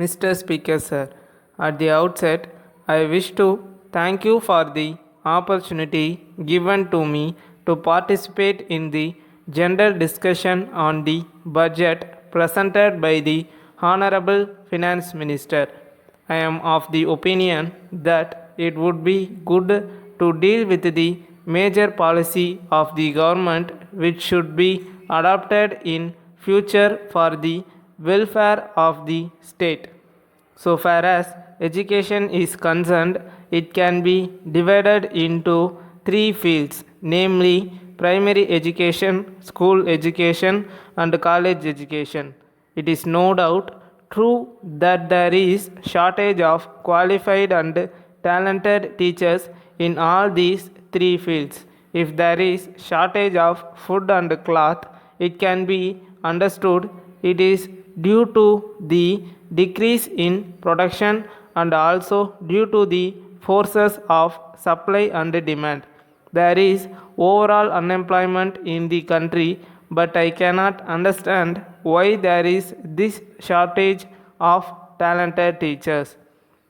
Mr. Speaker, sir, at the outset, I wish to thank you for the opportunity given to me to participate in the general discussion on the budget presented by the Honorable Finance Minister. I am of the opinion that it would be good to deal with the major policy of the government which should be adopted in future for the welfare of the state. So far as education is concerned, it can be divided into three fields, namely primary education, school education, and college education. It is no doubt true that there is shortage of qualified and talented teachers in all these three fields. If there is shortage of food and cloth, it can be understood it is due to the decrease in production and also due to the forces of supply and demand. There is overall unemployment in the country, but I cannot understand why there is this shortage of talented teachers.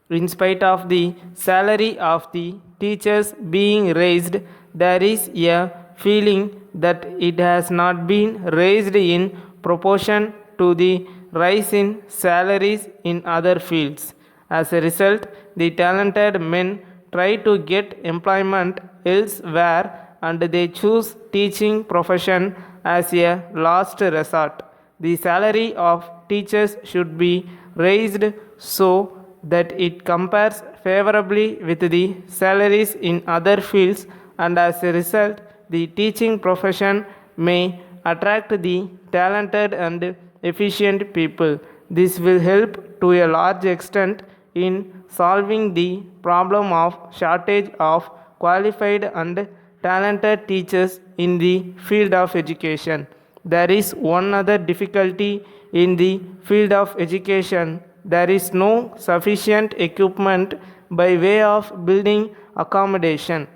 In spite of the salary of the teachers being raised, there is a feeling that it has not been raised in proportion to the rise in salaries in other fields. As a result, the talented men try to get employment elsewhere and they choose teaching profession as a last resort. The salary of teachers should be raised so that it compares favorably with the salaries in other fields, and as a result the teaching profession may attract the talented and efficient people. This will help to a large extent in solving the problem of shortage of qualified and talented teachers in the field of education. There is one other difficulty in the field of education. There is no sufficient equipment by way of building accommodation.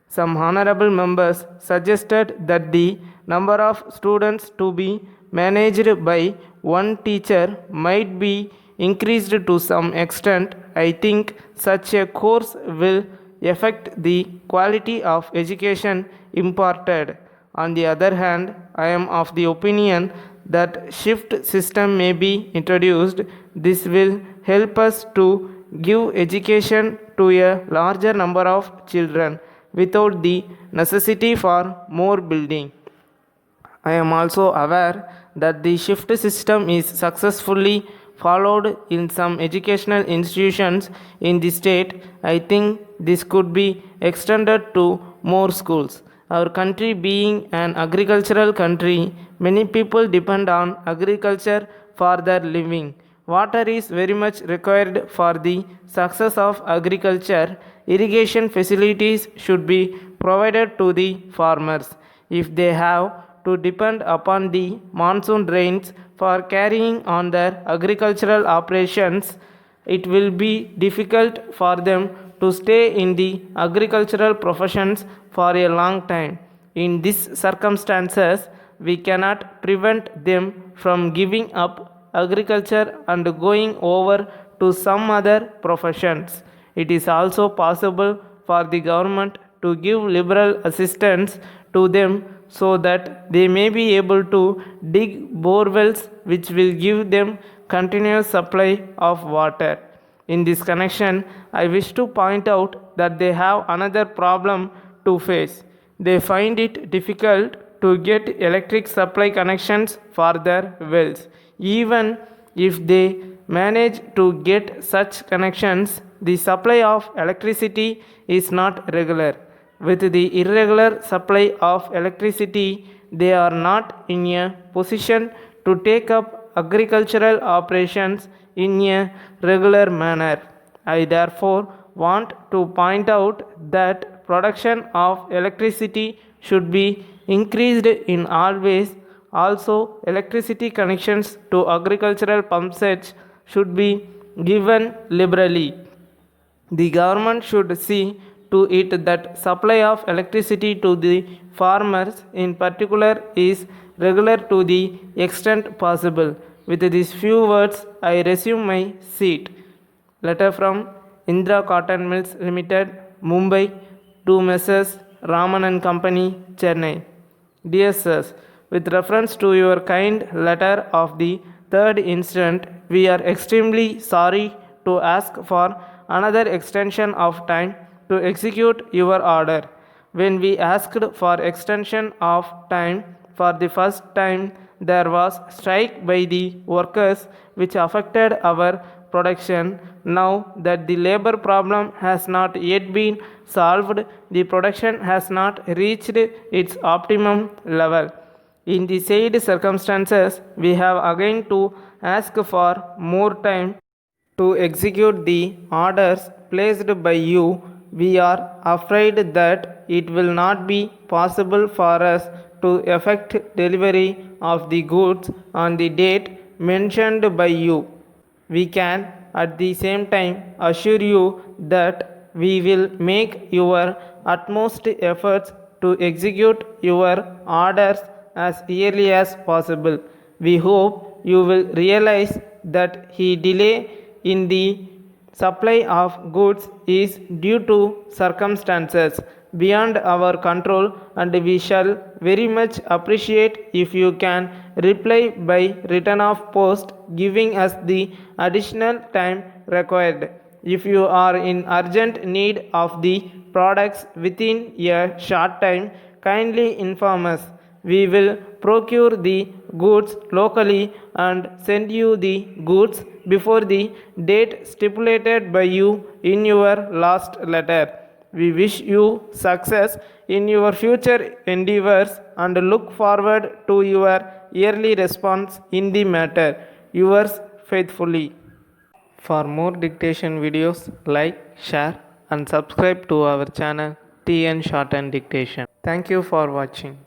Some honorable members suggested that the number of students to be managed by one teacher might be increased to some extent. I think such a course will affect the quality of education imparted. On the other hand, I am of the opinion that shift system may be introduced. This will help us to give education to a larger number of children without the necessity for more building. I am also aware that the shift system is successfully followed in some educational institutions in the state. I think this could be extended to more schools. Our country being an agricultural country, many people depend on agriculture for their living. Water is very much required for the success of agriculture. Irrigation facilities should be provided to the farmers. If they have to depend upon the monsoon rains for carrying on their agricultural operations, it will be difficult for them to stay in the agricultural professions for a long time. In these circumstances, we cannot prevent them from giving up agriculture and going over to some other professions. It is also possible for the government to give liberal assistance to them so that they may be able to dig bore wells which will give them continuous supply of water. In this connection, I wish to point out that they have another problem to face. They find it difficult to get electric supply connections for their wells. Even if they manage to get such connections, the supply of electricity is not regular. With the irregular supply of electricity, they are not in a position to take up agricultural operations in a regular manner. I therefore want to point out that production of electricity should be increased in all ways. Also, electricity connections to agricultural pump sets should be given liberally. The government should see to it that supply of electricity to the farmers in particular is regular to the extent possible. With these few words, I resume my seat. Letter from Indra Cotton Mills Limited, Mumbai, to Messrs. Raman and Company, Chennai. Dear Sirs, with reference to your kind letter of the 3rd instant, we are extremely sorry to ask for another extension of time to execute your order. When we asked for extension of time for the first time, there was strike by the workers which affected our production. Now that the labor problem has not yet been solved, the production has not reached its optimum level. In the said circumstances, we have again to ask for more time to execute the orders placed by you. We are afraid that it will not be possible for us to effect delivery of the goods on the date mentioned by you. We can at the same time assure you that we will make your utmost efforts to execute your orders as early as possible. We hope you will realize that he delay in the supply of goods is due to circumstances beyond our control, and we shall very much appreciate if you can reply by return of post giving us the additional time required. If you are in urgent need of the products within a short time, kindly inform us. We will procure the goods locally and send you the goods before the date stipulated by you in your last letter. We wish you success in your future endeavors and look forward to your early response in the matter. Yours faithfully. For more dictation videos, like, share and subscribe to our channel TN Shorthand Dictation. Thank you for watching.